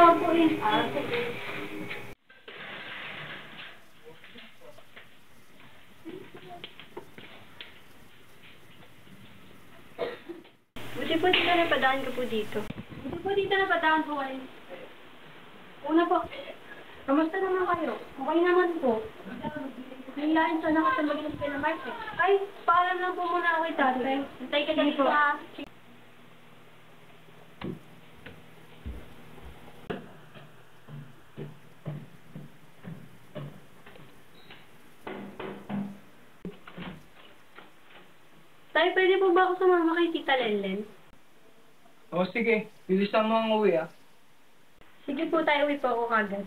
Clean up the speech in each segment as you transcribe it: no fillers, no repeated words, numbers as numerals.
naman po eh. Buti po dito napadaan ka po dito. Buti po dito napadaan po kayo. Una po, kamusta naman kayo? Okay naman po. Hilain sana ka sa maging pinamarket. Ay, paalam lang po muna ako kay tatay. Hintay ka dito ha. Tay, pwede po ba ako sumama kay Tita Lenlen? O sige, bilisan mo ang uwi ah. Sige po tayo, uwi po ako kagad.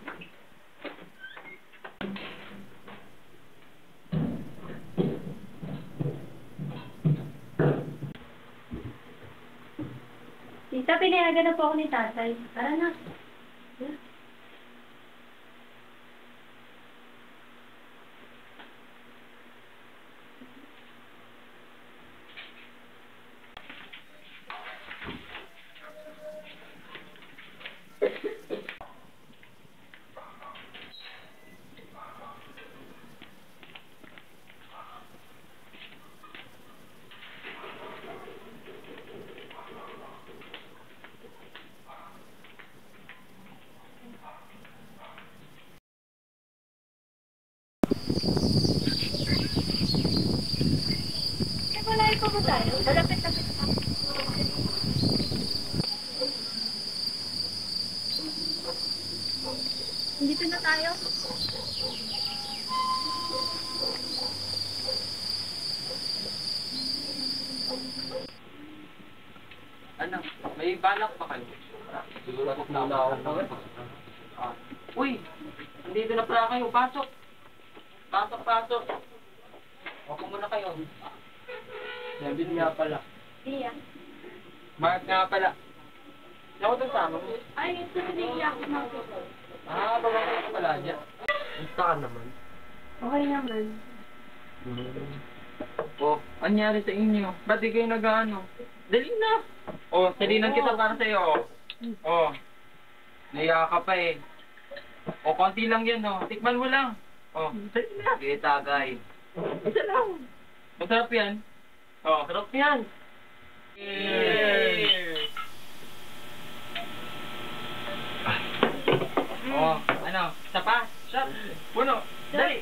Tita, pinayagan na po ako ni tatay. Tara na. Wala po tayo. Malapit-lapit na. Dito na tayo. Ano, may balak pa kayo? Siguro ako na ako. Uy, nandito na pala kayo. Pasok. Pasok. Opo muna kayo. David nga pala. Iya. Mark nga pala. Ako doon sama mo. Ay, ito hindi ako natin. Babae ka pala dyan. Basta ka naman. Okay naman. Anyari sa inyo? Ba't di kayo nag-ano? Dali na. Salinan kita para sa'yo. Naiya ka pa eh. Konti lang yan Tikman mo lang. Dali na. Sige, tagay. Isa lang. Masarap yan. Sarap yan. Yay! Ano? Isa pa? Shot. Puno. Dali.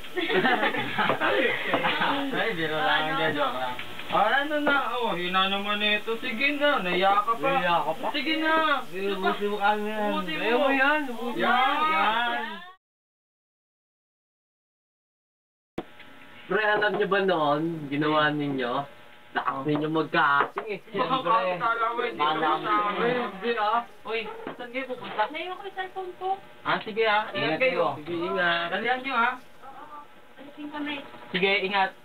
Ay, biro lang. Joke lang. Ano na? Hina naman ito. Sige na. Naiya ka pa. Sige na. Ubusin mo kami yan. Ubusin mo yan. Yan. Pre, alam niyo ba noon, ginawa ninyo? Lakas ninyo mag-casting eh. Siyempre. Hindi Uy, saan kayo pupunta? Naiwan ko yung cellphone ko. Sige ingat kayo. Sige, ingat. Dalihan nyo Alisin kami. Sige, ingat.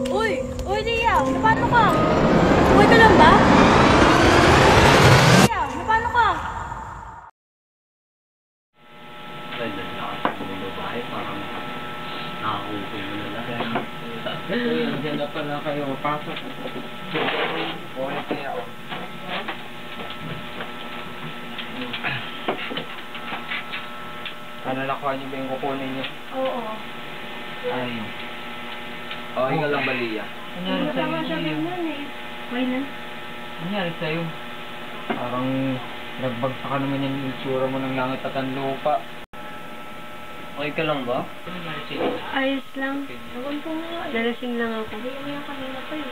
Uy, Lia, paano ka? Uy ka lang ba? Lia, paano ka? Ay, nalakas mo ng babae, parang nakakupin mo na lang. Uy, andyan na pala kayo. Pasok. Ulit kaya Ano nakuha niyo ba yung kukunin niyo? Oo. Ay. Okay ka lang, Balia. Nangyari Wala sa'yo? ka siya ganyan eh. Why na? Nangyari sa'yo? Parang nagbagsak ka naman yung itsura mo ng langit at ang lupa. Okay ka lang ba? Ano nangyari sa'yo? Ayos lang. Ewan ko nga. Lalasing lang ako. Hindi mo yung kanina pa eh.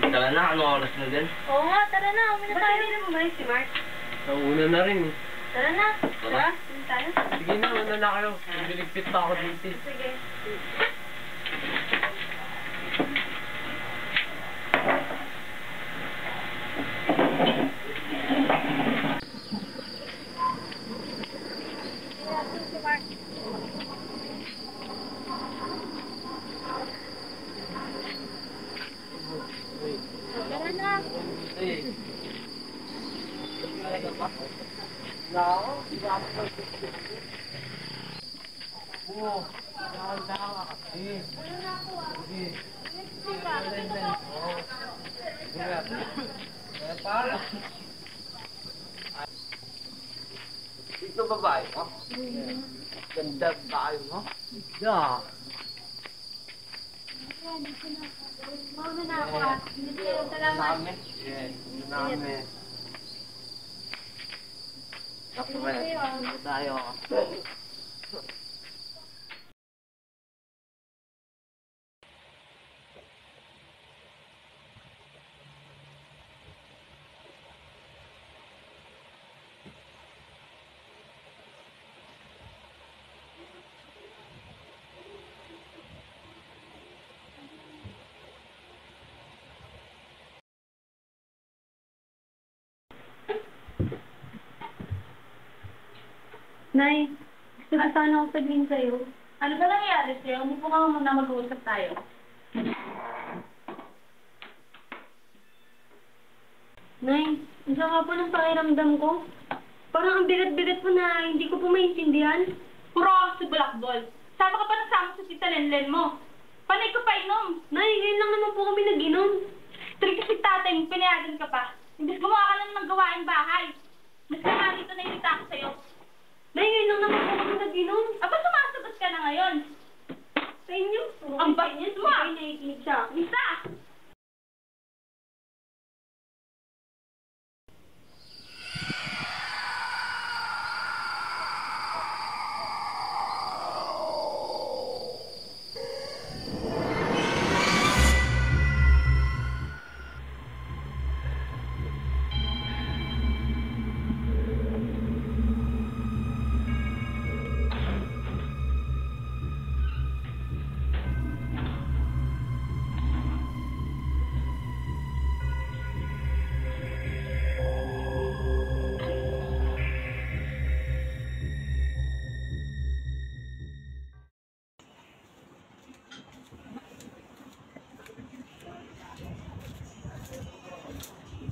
Tara na, ano oras na din? Oo nga, tara na. Umina Ba't tayo. hindi na bumalik si Mark? Nauna na rin eh. Tara na. Tara. Umina tayo. Sige na, ano na kayo. Biligpit pa ako dito. Sige. Tara na. Eh. Ito babae mo? Ganda babae mo? Yeah. Mauna na ako ah. Salamat. Yes, nami. Ako ba? Tayo. Nay, gusto ko sana ako sabihin sa'yo. Ano ba nangyari sa'yo? Hindi po ka muna mag-uusap tayo. Nay, ang sama po ng pakiramdam ko. Parang ang bigat-bigat po na hindi ko po maintindihan. Puro ako sa bulakbol. Sama ka pa nasama sa tita Lenlen mo. Panay ko pa inom. Nay, ngayon lang naman po kami nag-inom. Strict si tatay mo, pinayagan ka pa. Imbis gumawa ka lang ng gawaing bahay. Mas kaya dito na yung ko sa'yo. Nay, ngayon lang naman po kami nag-inom. Aba, sumasagot ka na ngayon. Sa inyo. Ang bait mo ah. Ay, nakikinig siya. Isa!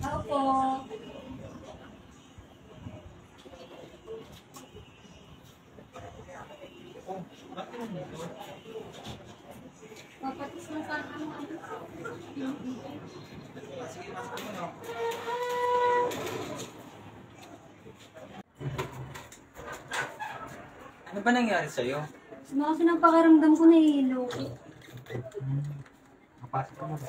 Opo. Papatis na sa akin. Ano ba nangyari sa'yo? Sama kasi ng pakiramdam ko nahihilo. Kapasok ka na ba?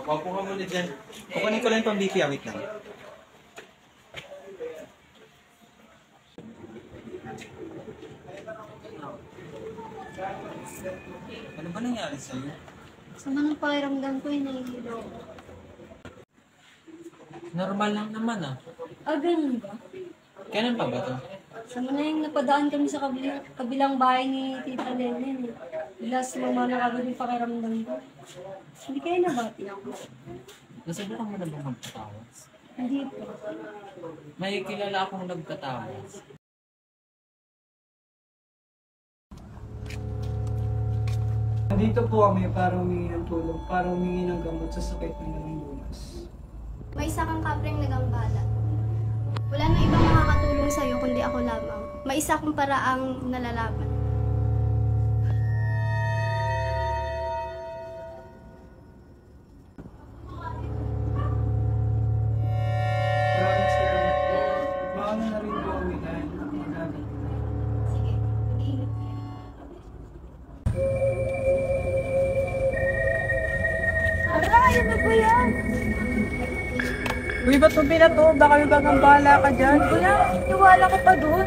Mapo ka muna dyan. Kukunin ko lang yung pang-BP, wait lang. Ano ba nangyari sa'yo? Sama ng pakiramdam ko nahihilo. Normal lang naman ah. Ah, ganun ba? Kailan pa ba ito? Sama na yung napadaan kami sa kabilang bahay ni Tita Lenlen. Bigla sumama na agad yung pakiramdam ko. Hindi kayo nabati ako. Nasubukan mo na bang magpatawas? Hindi po. May kilala akong nagpatawas. Nandito po kami para humingi ng tulong, para humingi ng gamot sa sakit ng Manang Lunas. May isa kang kapreng nagambala. Wala nang ibang makakatulong sa'yo kundi ako lamang. May isa kong paraang nalalaman. Ano ba yan? Uy, ba't mo binato? Baka yung gagambala ka dyan. Wala, tiwala ko pa doon.